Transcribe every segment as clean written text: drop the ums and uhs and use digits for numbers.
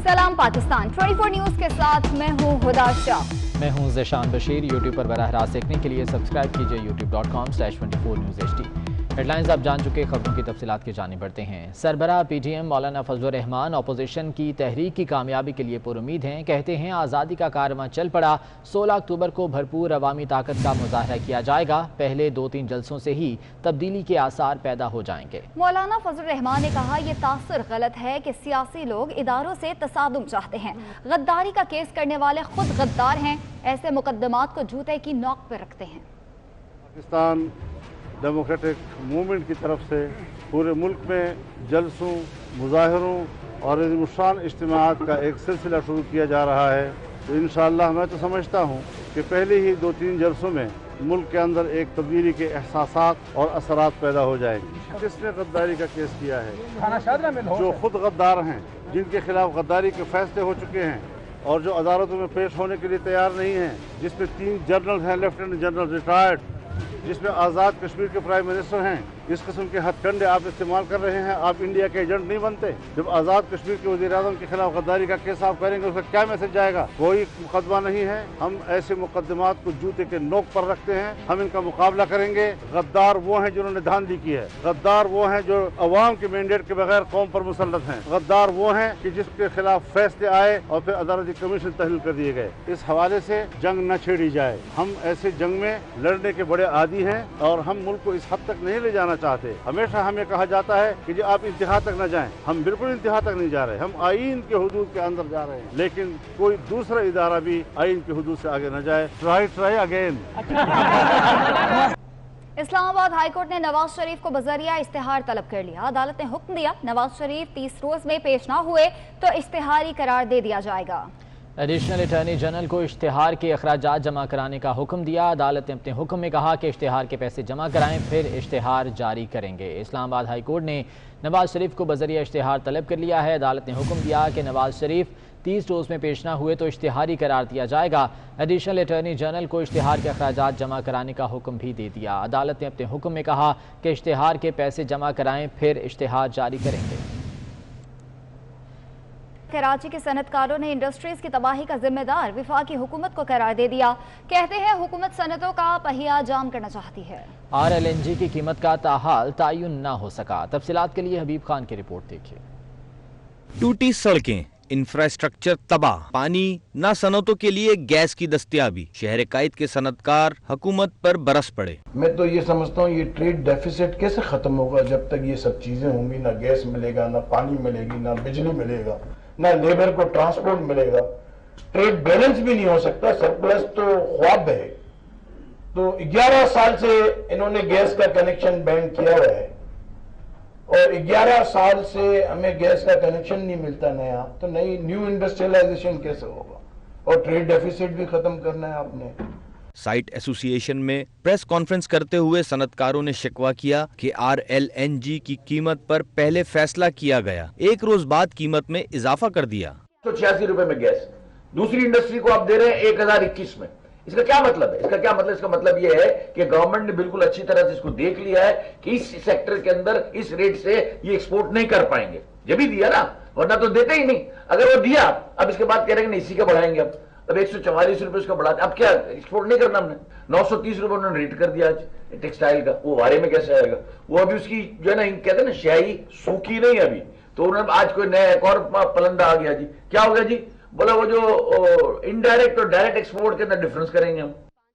सलाम पाकिस्तान 24 न्यूज के साथ मैं हूँ हुदा शाह। मैं हूँ ज़ेशान बशीर। यूट्यूब पर बराह रास्त देखने के लिए सब्सक्राइब कीजिए youtube.com/24 News HD। हेडलाइंस आप जान चुके, खबरों की तफसीलात की जानिब बढ़ते हैं। सरबराह PTM मौलाना फजलुर रहमान अपोजिशन की तहरीक की कामयाबी के लिए पुरुमीद हैं। कहते हैं आज़ादी का कारवां चल पड़ा, 16 अक्टूबर को भरपूर अवामी ताकत का मुजाहरा किया जाएगा। पहले 2-3 जलसों से ही तब्दीली के आसार पैदा हो जाएंगे। मौलाना फजलुर रहमान ने कहा ये तासुर गलत है कि सियासी लोग इदारों से तसादुम चाहते हैं। गद्दारी का केस करने वाले खुद गद्दार हैं, ऐसे मुकदमात को जूते की नोक पर रखते हैं। पाकिस्तान डेमोक्रेटिक मूवमेंट की तरफ से पूरे मुल्क में जलसों, मुजाहरों और शान इज्तिमाआत का एक सिलसिला शुरू किया जा रहा है। तो इंशाअल्लाह मैं तो समझता हूँ कि पहले ही 2-3 जलसों में मुल्क के अंदर एक तब्दीली के एहसासात और असरात पैदा हो जाएंगे। किसने गद्दारी का केस किया है? जो खुद गद्दार हैं, जिनके खिलाफ गद्दारी के फैसले हो चुके हैं और जो अदालतों में पेश होने के लिए तैयार नहीं हैं, जिसमें 3 जनरल हैं, लेफ्टिनेंट जनरल रिटायर्ड, जिसमें आज़ाद कश्मीर के प्राइम मिनिस्टर हैं। इस किस्म के हथकंडे आप इस्तेमाल कर रहे हैं, आप इंडिया के एजेंट नहीं बनते। जब आज़ाद कश्मीर के वज़ीर-ए-आज़म के खिलाफ गद्दारी का केस आप करेंगे, उसका क्या मैसेज जाएगा? कोई मुकदमा नहीं है। हम ऐसे मुकदमात को जूते के नोक पर रखते हैं, हम इनका मुकाबला करेंगे। गद्दार वो हैं जिन्होंने धांधली की है, गद्दार वो हैं जो अवाम के मैंडेट के बगैर कौम पर मुसल्लत हैं, गद्दार वो हैं कि जिसके खिलाफ फैसले आए और फिर अदालती कमीशन तहलील कर दिए गए। इस हवाले से जंग न छेड़ी जाए। हम ऐसे जंग में लड़ने के बड़े आदी हैं और हम मुल्क को इस हद तक नहीं ले जाना चाहते। हमेशा हमें कहा जाता है कि जी आप इंतहा तक न जाएं। हम बिल्कुल इंतहा तक नहीं जा रहे, हम आईन के हुदूद के अंदर जा रहे हैं, लेकिन कोई दूसरा इदारा भी आईन के हुदूद से आगे न जाए। Try again. Islamabad high court ने नवाज शरीफ को बजरिया इश्तिहार तलब कर लिया। अदालत ने हुक्म दिया नवाज शरीफ 30 रोज में पेश न हुए तो इश्तिहारी करार दे दिया जाएगा। एडिशनल अटॉर्नी जनरल को इश्तिहार के अखराजात जमा कराने का हुक्म दिया। अदालत ने अपने हुक्म में कहा कि इश्तिहार के पैसे जमा कराएं, फिर इश्तिहार जारी करेंगे। इस्लामाबाद हाई कोर्ट ने नवाज शरीफ को बजरिया इश्तिहार तलब कर लिया है। अदालत ने हुक्म दिया कि नवाज शरीफ 30 रोज में पेश न हुए तो इश्तिहारी करार दिया जाएगा। एडिशनल अटॉर्नी जनरल को इश्तिहार के अखराजात जमा कराने का हुक्म भी दे दिया। अदालत ने अपने हुक्म में कहा कि इश्तिहार के पैसे जमा कराएं, फिर इश्तिहार जारी करेंगे। कराची के सनतकारों ने इंडस्ट्रीज की तबाही का जिम्मेदार वफाकी हुकूमत को करार दे दिया। कहते हैं हुकूमत सनतों का पहिया जाम करना चाहती है। RLNG की कीमत का ताहाल तायुन न हो सका। तफसीलात के लिए हबीब खान की रिपोर्ट देखिए। टूटी सड़कें, इंफ्रास्ट्रक्चर तबाह, पानी न सनतों के लिए गैस की दस्तयाबी, शहर कायद के सनतकार हुकूमत पर बरस पड़े। मैं तो ये समझता हूँ ये ट्रेड डेफिसिट कैसे खत्म होगा जब तक ये सब चीजें होंगी, ना गैस मिलेगा, ना पानी मिलेगी, ना बिजली मिलेगा, ना लेबर को ट्रांसपोर्ट मिलेगा। ट्रेड बैलेंस भी नहीं हो सकता, सरप्लस तो ख्वाब है। तो 11 साल से इन्होंने गैस का कनेक्शन बैंड किया हुआ है और 11 साल से हमें गैस का कनेक्शन नहीं मिलता नया, तो नई न्यू इंडस्ट्रियलाइजेशन कैसे होगा? और ट्रेड डेफिसिट भी खत्म करना है आपने। साइट एसोसिएशन में प्रेस कॉन्फ्रेंस करते हुए सनतकारों ने शिकवा किया कि RLNG की कीमत पर पहले फैसला किया गया, एक रोज बाद कीमत में इजाफा कर दिया। तो 86 रुपए में गैस, दूसरी इंडस्ट्री को आप दे रहे हैं 1021 में। इसका क्या मतलब है? इसका मतलब यह है कि गवर्नमेंट ने बिल्कुल अच्छी तरह से इसको देख लिया है कि इस सेक्टर के अंदर इस रेट से ये एक्सपोर्ट नहीं कर पाएंगे। जब ही दिया ना, वरना तो देते ही नहीं। अगर वो दिया, अब इसके बाद कह रहे हैं इसी का बढ़ाएंगे। अब 144 रुपए उसका बढ़ा, अब क्या एक्सपोर्ट नहीं करना हमने? 930 रुपए उन्होंने रेट कर दिया आज टेक्सटाइल का। वो वारे में कैसे आएगा? वो अभी उसकी जो है ना, कहते हैं ना, स्याही सूखी नहीं अभी, तो उन्होंने आज कोई नया एक और पलंदा आ गया जी। क्या हो गया जी? बोला वो जो इनडायरेक्ट और डायरेक्ट एक्सपोर्ट के अंदर डिफरेंस करेंगे हम।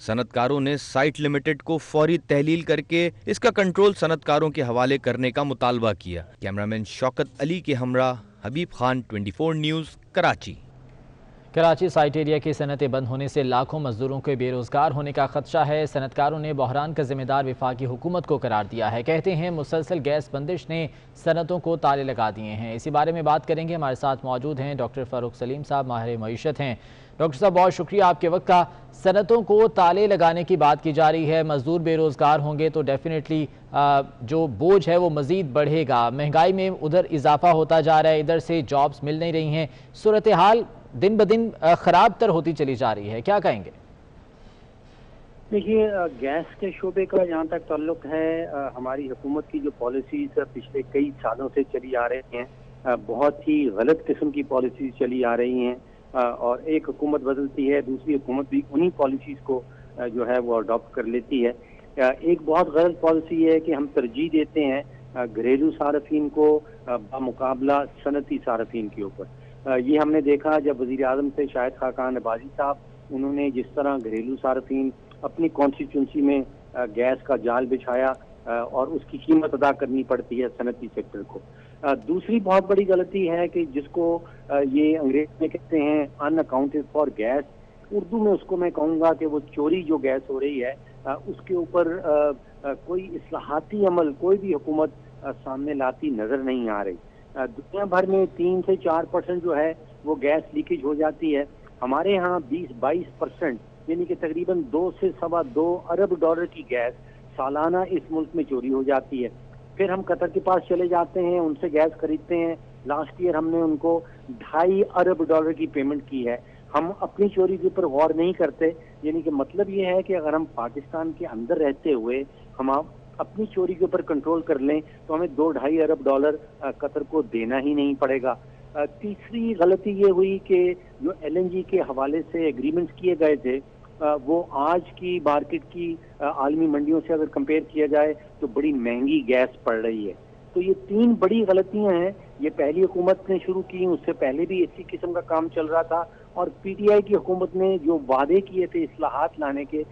सनतकारों ने साइट लिमिटेड को फौरी तहलील करके इसका कंट्रोल सनतकारों के हवाले करने का मुतालबा किया। कैमरामैन शौकत अली के हमरा Habib Khan, 24 news, Karachi. Karachi site area की सनतें बंद होने से लाखों मजदूरों के बेरोजगार होने का खदशा है। सनतकारों ने बहरान का जिम्मेदार वफाकी हुकूमत को करार दिया है। कहते हैं मुसलसल गैस बंदिश ने सनतों को ताले लगा दिए हैं। इसी बारे में बात करेंगे। हमारे साथ मौजूद हैं डॉक्टर फ़ारूक सलीम साहब, माहिर मईशत हैं। डॉक्टर साहब बहुत शुक्रिया आपके वक्त का। सनतों को ताले लगाने की बात की जा रही है, मजदूर बेरोजगार होंगे तो डेफिनेटली जो बोझ है वो मज़ीद बढ़ेगा। महंगाई में उधर इजाफा होता जा रहा है, इधर से जॉब्स मिल नहीं रही हैं। सूरत हाल दिन ब दिन ख़राब तर होती चली जा रही है, क्या कहेंगे? देखिए, गैस के शोबे का जहाँ तक ताल्लुक है, हमारी हुकूमत की जो पॉलिसीज पिछले कई सालों से चली आ रही हैं बहुत ही गलत किस्म की पॉलिसीज चली आ रही हैं, और एक हुकूमत बदलती है दूसरी हुकूमत भी उन्हीं पॉलिसीज को जो है वो अडॉप्ट कर लेती है। एक बहुत गलत पॉलिसी है कि हम तरजीह देते हैं घरेलू सारफीन को बामुकाबला सनती सारफीन के ऊपर। ये हमने देखा जब वज़ीर आज़म थे शाहिद खाकान अब्बासी साहब, उन्होंने जिस तरह घरेलू सारफीन अपनी कॉन्स्टिट्यूंसी में गैस का जाल बिछाया और उसकी कीमत अदा करनी पड़ती है सनती सेक्टर को। दूसरी बहुत बड़ी गलती है कि जिसको ये अंग्रेज में कहते हैं अनअकाउंटेड फॉर गैस, उर्दू में उसको मैं कहूँगा कि वो चोरी जो गैस हो रही है उसके ऊपर कोई इस्लाहाती अमल कोई भी हुकूमत सामने लाती नजर नहीं आ रही। दुनिया भर में 3 से 4% जो है वो गैस लीकेज हो जाती है, हमारे यहाँ 20-22% यानी कि तकरीबन 2 से $2.25 अरब की गैस सालाना इस मुल्क में चोरी हो जाती है। फिर हम कतर के पास चले जाते हैं, उनसे गैस खरीदते हैं। लास्ट ईयर हमने उनको $2.5 अरब की पेमेंट की है। हम अपनी चोरी के ऊपर गौर नहीं करते, यानी कि मतलब ये है कि अगर हम पाकिस्तान के अंदर रहते हुए हम अपनी चोरी के ऊपर कंट्रोल कर लें तो हमें $2-2.5 अरब कतर को देना ही नहीं पड़ेगा। तीसरी गलती ये हुई कि जो LNG के हवाले से एग्रीमेंट्स किए गए थे वो आज की मार्केट की आलमी मंडियों से अगर कंपेयर किया जाए तो बड़ी महंगी गैस पड़ रही है। तो ये 3 बड़ी गलतियां हैं। ये पहली हुकूमत ने शुरू की, उससे पहले भी इसी किस्म का काम चल रहा था, और PTI की हुकूमत ने जो वादे किए थे इस्लाहात लाने के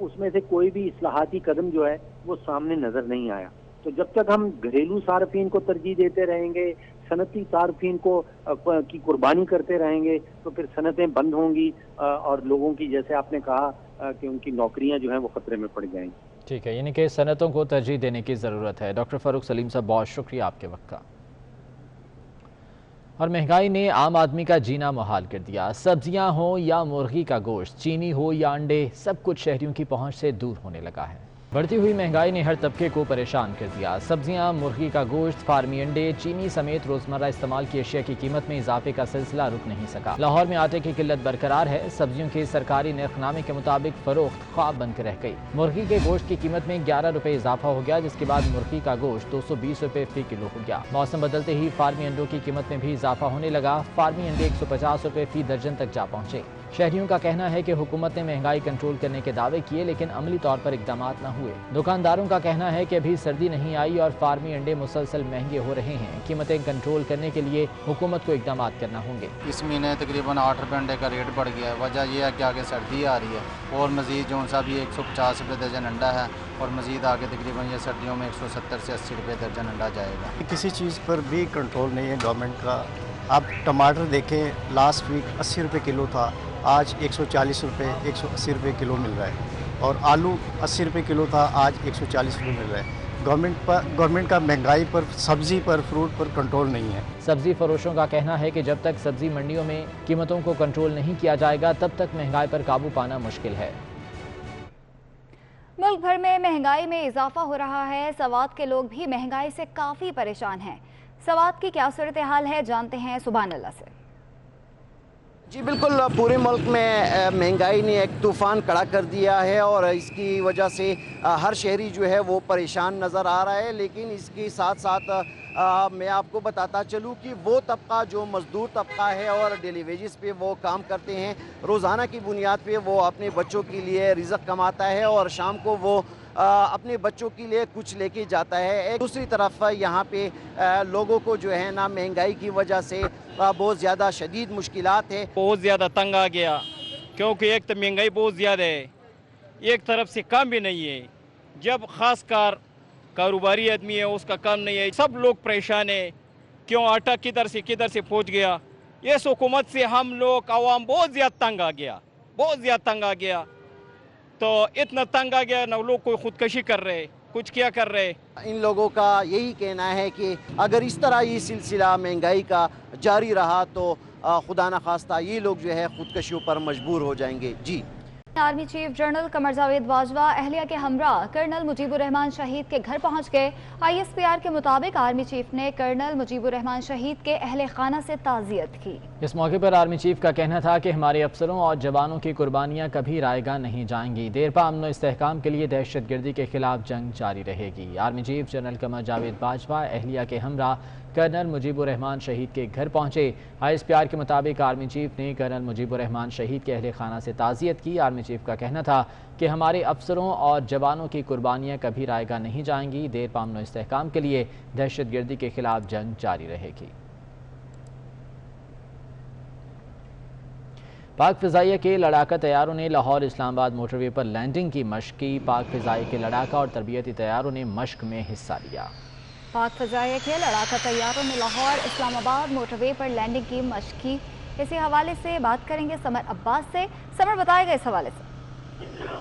उसमें से कोई भी इस्लाहाती कदम जो है वो सामने नजर नहीं आया। तो जब तक हम घरेलू सारफीन को तरजीह देते रहेंगे, सनती सारफीन को की कुर्बानी करते रहेंगे, तो फिर सनतें बंद होंगी और लोगों की, जैसे आपने कहा कि उनकी नौकरियां जो हैं वो खतरे में पड़ जाएंगी। ठीक है, यानी कि सनतों को तरजीह देने की ज़रूरत है। डॉक्टर फ़ारूक सलीम साहब, बहुत शुक्रिया आपके वक्त का। और महंगाई ने आम आदमी का जीना मुहाल कर दिया। सब्जियां हो या मुर्गी का गोश्त, चीनी हो या अंडे, सब कुछ शहरियों की पहुंच से दूर होने लगा है। बढ़ती हुई महंगाई ने हर तबके को परेशान कर दिया। सब्जियां, मुर्गी का गोश्त, फार्मी अंडे, चीनी समेत रोजमर्रा इस्तेमाल की अशिया की कीमत में इजाफे का सिलसिला रुक नहीं सका। लाहौर में आटे की किल्लत बरकरार है। सब्जियों के सरकारी नरखनामे के मुताबिक फरोख्त ख्वाब बनकर रह गई। मुर्गी के गोश्त की कीमत में 11 रुपए इजाफा हो गया, जिसके बाद मुर्गी का गोश्त 220 रुपए फी किलो हो गया। मौसम बदलते ही फार्मी अंडों की कीमत में भी इजाफा होने लगा। फार्मी अंडे 150 रुपए फी दर्जन तक जा पहुंचे। शहरियों का कहना है कि हुकूमत ने महंगाई कंट्रोल करने के दावे किए, लेकिन अमली तौर पर इकदाम न हुए। दुकानदारों का कहना है कि अभी सर्दी नहीं आई और फार्मी अंडे मुसलसल महंगे हो रहे हैं। कीमतें कंट्रोल करने के लिए हुकूमत को इकदाम करना होंगे। इस महीने तकरीबन 8 रुपये अंडे का रेट बढ़ गया है। वजह यह है कि आगे सर्दी आ रही है और मज़ीद जो सा भी 150 रुपये दर्जन अंडा है और मज़ीद आगे तकरीबन ये सर्दियों में 170 से 80 रुपये दर्जन अंडा जाएगा। किसी चीज़ पर भी कंट्रोल नहीं है गवर्नमेंट का। आप टमाटर देखें, लास्ट वीक 80 रुपये किलो था, आज 140 रुपये 180 रुपये किलो मिल रहा है। और आलू 80 रुपये किलो था, आज 140 रुपये मिल रहा है। गवर्नमेंट का महंगाई पर, सब्ज़ी पर, फ्रूट पर कंट्रोल नहीं है। सब्ज़ी फरोशों का कहना है कि जब तक सब्ज़ी मंडियों में कीमतों को कंट्रोल नहीं किया जाएगा तब तक महंगाई पर काबू पाना मुश्किल है। मुल्क भर में महंगाई में इजाफा हो रहा है। सवात के लोग भी महंगाई से काफ़ी परेशान हैं। सवात की क्या सूरत हाल है, जानते हैं सुभान अल्लाह से। जी बिल्कुल, पूरे मुल्क में महंगाई ने एक तूफ़ान खड़ा कर दिया है और इसकी वजह से हर शहरी जो है वो परेशान नज़र आ रहा है। लेकिन इसके साथ साथ मैं आपको बताता चलूँ कि वो तबका जो मज़दूर तबका है और डेली वेजेस पे वो काम करते हैं, रोज़ाना की बुनियाद पे वो अपने बच्चों के लिए रिज़्क़ कमाता है और शाम को वो अपने बच्चों के लिए कुछ लेके जाता है। दूसरी तरफ यहाँ पे लोगों को जो है ना महंगाई की वजह से बहुत ज़्यादा शदीद मुश्किलात है। बहुत ज़्यादा तंग आ गया, क्योंकि एक तो महंगाई बहुत ज़्यादा है, एक तरफ से काम भी नहीं है। जब ख़ास कर कारोबारी आदमी है उसका काम नहीं है, सब लोग परेशान है। क्यों आटा किधर से पहुँच गया। इस हुकूमत से हम लोग आवाम बहुत ज़्यादा तंग आ गया, बहुत ज़्यादा तंग आ गया। तो इतना तंग आ गया ना, लोग कोई खुदकशी कर रहे, कुछ क्या कर रहे। इन लोगों का यही कहना है कि अगर इस तरह ये सिलसिला महंगाई का जारी रहा तो खुदा न खास्ता ये लोग जो है खुदकशियों पर मजबूर हो जाएंगे। जी army chief general Qamar Javed Bajwa अहलिया के हमरा कर्नल मुजीबुर रहमान शहीद के घर पहुंच गए। ISPR के मुताबिक आर्मी चीफ ने कर्नल मुजीबुर रहमान शहीद के अहले खाना से ताज़ियत की। इस मौके पर आर्मी चीफ का कहना था कि हमारे अफसरों और जवानों की कुर्बानियां कभी रायगा नहीं जाएंगी। देरपा अमन इस्तेहकाम के लिए दहशतगर्दी के खिलाफ जंग जारी रहेगी। Army chief general Qamar Javed Bajwa अहलिया के हमरा कर्नल मुजीबुर रहमान शहीद के घर पहुंचे। ISPR के मुताबिक आर्मी चीफ ने कर्नल मुजीबुर रहमान शहीद के अहले खाना से ताज़ियत की। आर्मी चीफ का कहना था कि हमारे अफसरों और जवानों की कुर्बानियां कभी रायगा नहीं जाएंगी। देरपा अमन इस्तेहकाम के लिए दहशतगर्दी के खिलाफ जंग जारी रहेगी। पाक फ़िज़ाइया के लड़ाका तैयारों ने लाहौर इस्लामाबाद मोटरवे पर लैंडिंग की मशक की। पाक फ़िज़ाइया के लड़ाका और तरबियती तैयारों ने मशक में हिस्सा लिया। पाक फ़िज़ाइया के लड़ाका तैयारों ने लाहौर इस्लामाबाद मोटरवे पर लैंडिंग की मशक की। इसी हवाले से बात करेंगे समर अब्बास से। समर, बताएगा इस हवाले से।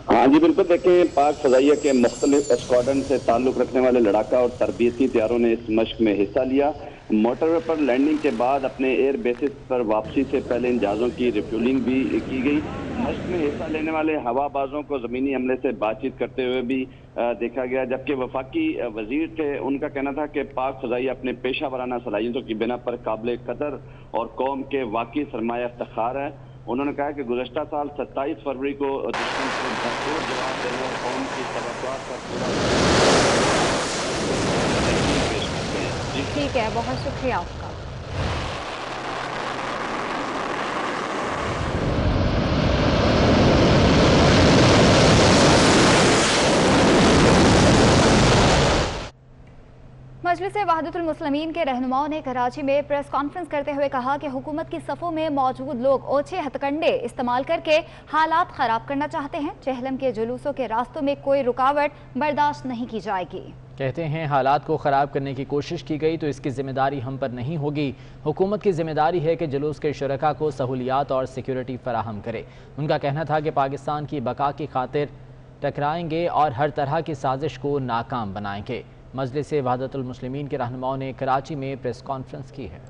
हाँ जी बिल्कुल, देखें पाक फ़िज़ाइया के मुख्तलिफ स्क्वाड्रन से ताल्लुक़ रखने वाले लड़ाका और तरबियती तैयारों ने इस मशक में हिस्सा लिया। मोटरवे पर लैंडिंग के बाद अपने एयर बेसिस पर वापसी से पहले इन जहाज़ों की रिफ्यूलिंग भी की गई। मशक में हिस्सा लेने वाले हवाबाजों को ज़मीनी हमले से बातचीत करते हुए भी देखा गया, जबकि वफाकी वजीर थे उनका कहना था कि पाक फ़िज़ाइया अपने पेशा वराना सलाहियतों की बिना पर काबिल कदर और कौम के वाकई सरमाया इफ्तिखार है। उन्होंने कहा कि गुज़श्ता साल 27 फरवरी को दुश्मन को भरपूर जवाब देने और कौम की तवक्कुआत पर पूरा। ठीक है, बहुत शुक्रिया आपका। मजलिस वहदतुल मुस्लिमीन के रहनुमाओं ने कराची में प्रेस कॉन्फ्रेंस करते हुए कहा कि हुकूमत की सफ़ों में मौजूद लोग ओछे हथकंडे इस्तेमाल करके हालात ख़राब करना चाहते हैं। चहलम के जुलूसों के रास्तों में कोई रुकावट बर्दाश्त नहीं की जाएगी। कहते हैं हालात को ख़राब करने की कोशिश की गई तो इसकी जिम्मेदारी हम पर नहीं होगी। हुकूमत की जिम्मेदारी है कि जुलूस के शुरका को सहूलियात और सिक्योरिटी फराहम करे। उनका कहना था कि पाकिस्तान की बका की खातिर टकराएंगे और हर तरह की साजिश को नाकाम बनाएंगे। मजलिस वहदतुल मुस्लिमीन के रहनुमाओं ने कराची में प्रेस कॉन्फ्रेंस की है।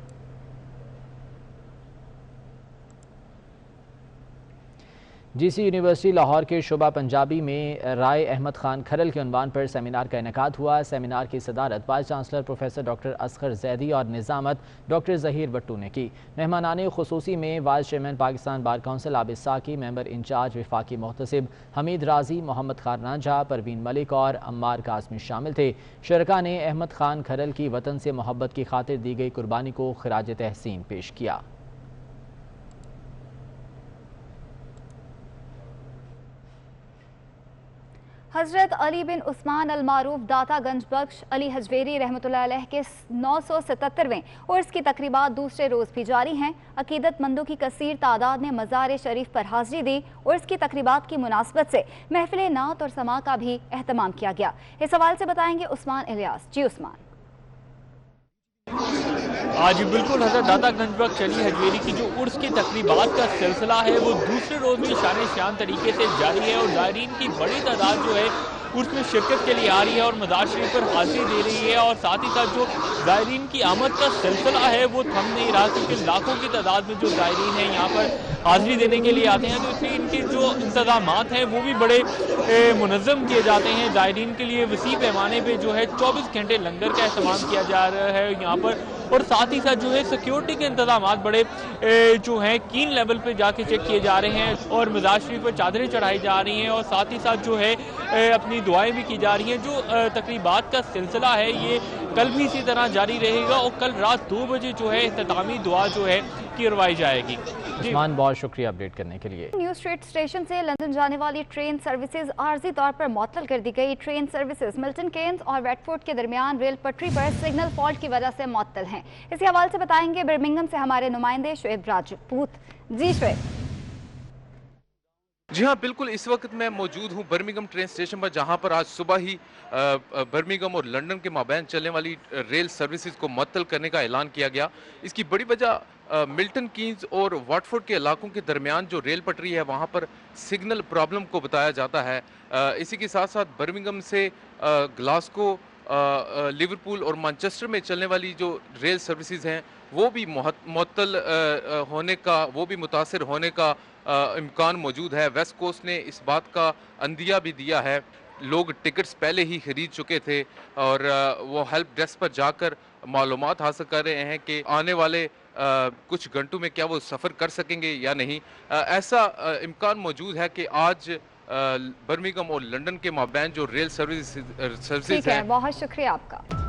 GC यूनिवर्सिटी लाहौर के शोबा पंजाबी में राय अहमद खान खरल के उन्वान पर सेमिनार का इनेकाद हुआ। सेमिनार की सदारत vice chancellor professor doctor Asghar Zaidi और निज़ामत डॉक्टर ज़हीर भट्टू ने की। मेहमानाने खुसूसी में vice chairman Pakistan bar council Abid साकी, मेंबर इंचार्ज वफाकी मोहतसिब हमीद राजी, मोहम्मद खारनाजा, परवीन मलिक और अम्मार कासमी शामिल थे। शरका ने अहमद खान खरल की वतन से मोहब्बत की खातिर दी गई कुर्बानी को खिराज तहसीन पेश किया। हजरत अली बिन उस्मान अल मारूफ दाता गंज बख्श अली हजवेरी रहमतुल्लाह अलैह के 977वें उर्स की तकरीबात दूसरे रोज़ भी जारी हैं। अकीदतमंदों की कसीर तादाद ने मज़ार शरीफ पर हाजिरी दी। उर्स की तकरीबात की मुनासबत से महफिल नात और समा का भी एहतमाम किया गया। इस सवाल से बताएंगे उस्मान इलियास। जी उस्मान। आज बिल्कुल हज़रत दाता गंज बख्श अली हजवेरी की जो उर्स की तकरीबात का सिलसिला है वो दूसरे रोज़ भी शान शान तरीके से जारी है और ज़ायरीन की बड़ी तादाद जो है उर्स में शिरकत के लिए आ रही है और मज़ार शरीफ पर हाजिरी दे रही है। और साथ ही साथ जो ज़ायरीन की आमद का सिलसिला है वो थम नहीं रहा, क्योंकि लाखों की तादाद में जो ज़ायरीन हैं यहाँ पर हाजिरी देने के लिए आते हैं, तो इसलिए इनके जो इंतज़ामात हैं वो भी बड़े मुनज़्ज़म किए जाते हैं। ज़ायरीन के लिए वसी पैमाने पर जो है 24 घंटे लंगर का इस्तेमाल किया जा रहा है यहाँ पर। और साथ ही साथ जो है सिक्योरिटी के इंतजाम बड़े जो हैं कीन लेवल पे जाके चेक किए जा रहे हैं और मज़ार शरीफ पर चादरें चढ़ाई जा रही हैं और साथ ही साथ जो है अपनी दुआएं भी की जा रही हैं। जो तकरीबात का सिलसिला है ये कल भी इसी तरह जारी रहेगा और कल रात 2 बजे जो है इख्तितामी दुआ जो है करवाई जाएगी। उस्मान, बहुत शुक्रिया अपडेट करने के लिए। न्यू स्ट्रीट स्टेशन से लंदन जाने वाली ट्रेन सर्विसेज आर्जी तौर पर मुअत्तल कर दी गई। ट्रेन सर्विसेज मिल्टन केन्स और वेटफोर्ड के दरमियान रेल पटरी पर सिग्नल फॉल्ट की वजह से मुअत्तल हैं। इसी हवाले से बताएंगे बर्मिंघम से हमारे नुमाइंदे शुएब राजपूत। जी शुएब। जी हाँ बिल्कुल, इस वक्त मैं मौजूद हूँ बर्मिंघम ट्रेन स्टेशन पर, जहाँ पर आज सुबह ही बर्मिंघम और लंदन के माबैन चलने वाली रेल सर्विसेज को मुअत्तल करने का ऐलान किया गया। इसकी बड़ी वजह मिल्टन कीन्स और वाटफोर्ड के इलाकों के दरमियान जो रेल पटरी है वहाँ पर सिग्नल प्रॉब्लम को बताया जाता है। इसी के साथ साथ बर्मिंघम से ग्लासगो लिवरपूल और मैनचेस्टर में चलने वाली जो रेल सर्विसेज हैं वो भी मुअत्तल होने का, वो भी मुतासिर होने का इम्कान मौजूद है। वेस्ट कोस्ट ने इस बात का अंदिया भी दिया है, लोग टिकट्स पहले ही खरीद चुके थे और वो हेल्प डेस्क पर जाकर मालूमात हासिल कर रहे हैं कि आने वाले कुछ घंटों में क्या वो सफ़र कर सकेंगे या नहीं। ऐसा इम्कान मौजूद है कि आज बर्मिंघम और लंदन के माबैन जो रेल सर्विस ठीक है, बहुत शुक्रिया आपका।